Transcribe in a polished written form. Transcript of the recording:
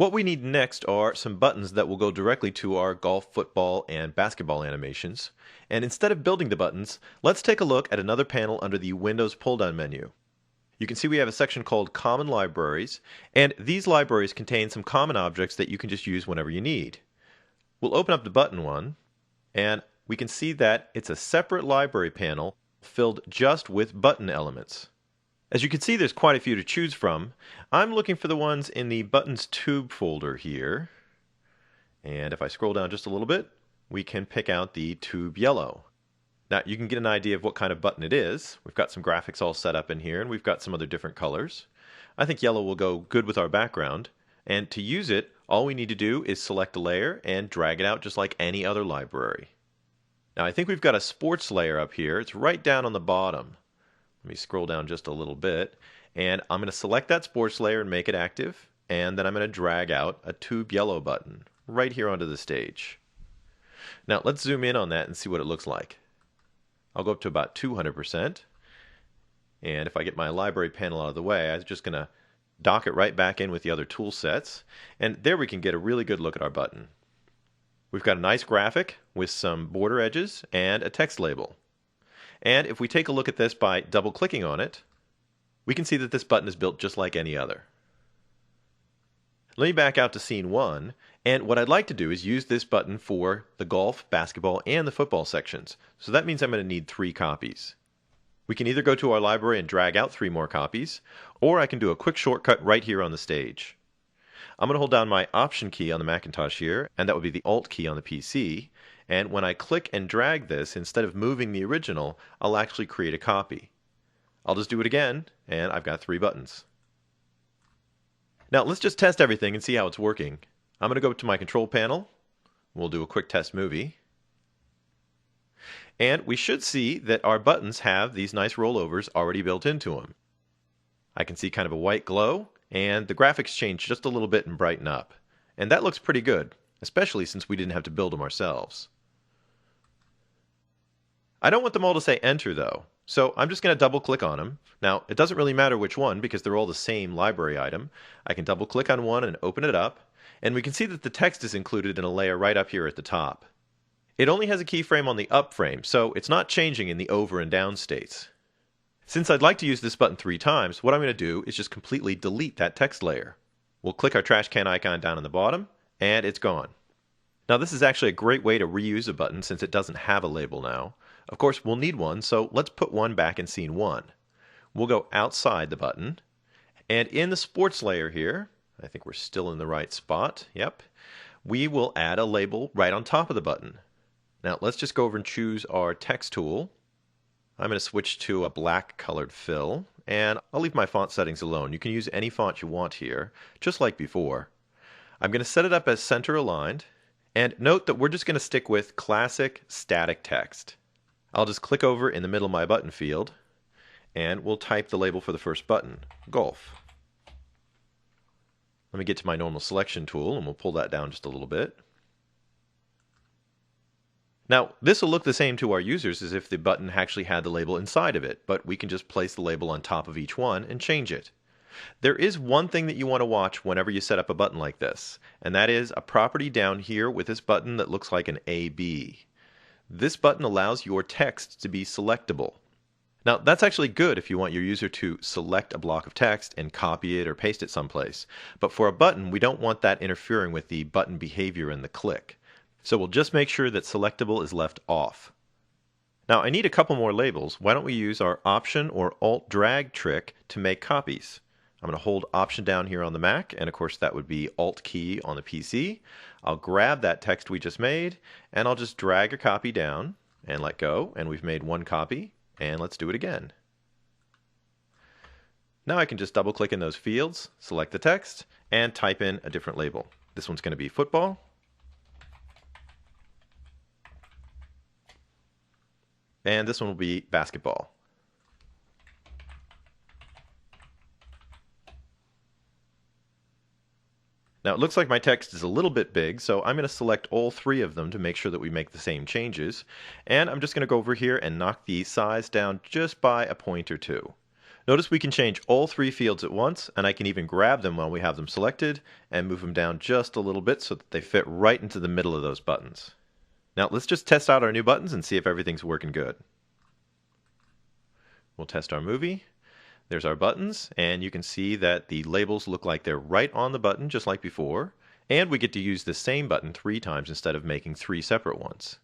What we need next are some buttons that will go directly to our golf, football, and basketball animations. And instead of building the buttons, let's take a look at another panel under the Windows pull-down menu. You can see we have a section called Common Libraries, and these libraries contain some common objects that you can just use whenever you need. We'll open up the button one, and we can see that it's a separate library panel filled just with button elements. As you can see, there's quite a few to choose from. I'm looking for the ones in the Buttons Tube folder here. And if I scroll down just a little bit, we can pick out the Tube Yellow. Now, you can get an idea of what kind of button it is. We've got some graphics all set up in here, and we've got some other different colors. I think yellow will go good with our background. And to use it, all we need to do is select a layer and drag it out just like any other library. Now, I think we've got a sports layer up here. It's right down on the bottom. Let me scroll down just a little bit, and I'm going to select that sports layer and make it active, and then I'm going to drag out a Tube Yellow button right here onto the stage. Now let's zoom in on that and see what it looks like. I'll go up to about 200%, and if I get my library panel out of the way, I'm just going to dock it right back in with the other tool sets, and there we can get a really good look at our button. We've got a nice graphic with some border edges and a text label. And if we take a look at this by double-clicking on it, we can see that this button is built just like any other. Let me back out to scene 1, and what I'd like to do is use this button for the golf, basketball, and the football sections. So that means I'm going to need 3 copies. We can either go to our library and drag out 3 more copies, or I can do a quick shortcut right here on the stage. I'm going to hold down my Option key on the Macintosh here, and that would be the Alt key on the PC. And when I click and drag this, instead of moving the original, I'll actually create a copy. I'll just do it again, and I've got 3 buttons. Now let's just test everything and see how it's working. I'm going to go to my control panel. We'll do a quick test movie. And we should see that our buttons have these nice rollovers already built into them. I can see kind of a white glow, and the graphics change just a little bit and brighten up. And that looks pretty good, especially since we didn't have to build them ourselves. I don't want them all to say enter though, so I'm just going to double click on them. Now it doesn't really matter which one because they're all the same library item. I can double click on one and open it up, and we can see that the text is included in a layer right up here at the top. It only has a keyframe on the up frame, so it's not changing in the over and down states. Since I'd like to use this button 3 times, what I'm going to do is just completely delete that text layer. We'll click our trash can icon down on the bottom, and it's gone. Now this is actually a great way to reuse a button since it doesn't have a label now. Of course, we'll need one, so let's put one back in scene 1. We'll go outside the button, and in the sports layer here, I think we're still in the right spot, yep, we will add a label right on top of the button. Now let's just go over and choose our text tool. I'm going to switch to a black colored fill, and I'll leave my font settings alone. You can use any font you want here, just like before. I'm going to set it up as center aligned, and note that we're just going to stick with classic static text. I'll just click over in the middle of my button field, and we'll type the label for the first button, Golf. Let me get to my normal selection tool, and we'll pull that down just a little bit. Now, this will look the same to our users as if the button actually had the label inside of it, but we can just place the label on top of each one and change it. There is one thing that you want to watch whenever you set up a button like this, and that is a property down here with this button that looks like an AB. This button allows your text to be selectable. Now, that's actually good if you want your user to select a block of text and copy it or paste it someplace. But for a button, we don't want that interfering with the button behavior and the click. So we'll just make sure that selectable is left off. Now, I need a couple more labels. Why don't we use our Option or Alt drag trick to make copies? I'm going to hold Option down here on the Mac, and of course that would be Alt key on the PC. I'll grab that text we just made, and I'll just drag a copy down and let go, and we've made 1 copy, and let's do it again. Now I can just double click in those fields, select the text, and type in a different label. This one's going to be football. And this one will be basketball. Now it looks like my text is a little bit big, so I'm going to select all 3 of them to make sure that we make the same changes. And I'm just going to go over here and knock the size down just by a point or 2. Notice we can change all three fields at once, and I can even grab them while we have them selected and move them down just a little bit so that they fit right into the middle of those buttons. Now let's just test out our new buttons and see if everything's working good. We'll test our movie. There's our buttons, and you can see that the labels look like they're right on the button just like before, and we get to use the same button 3 times instead of making 3 separate ones.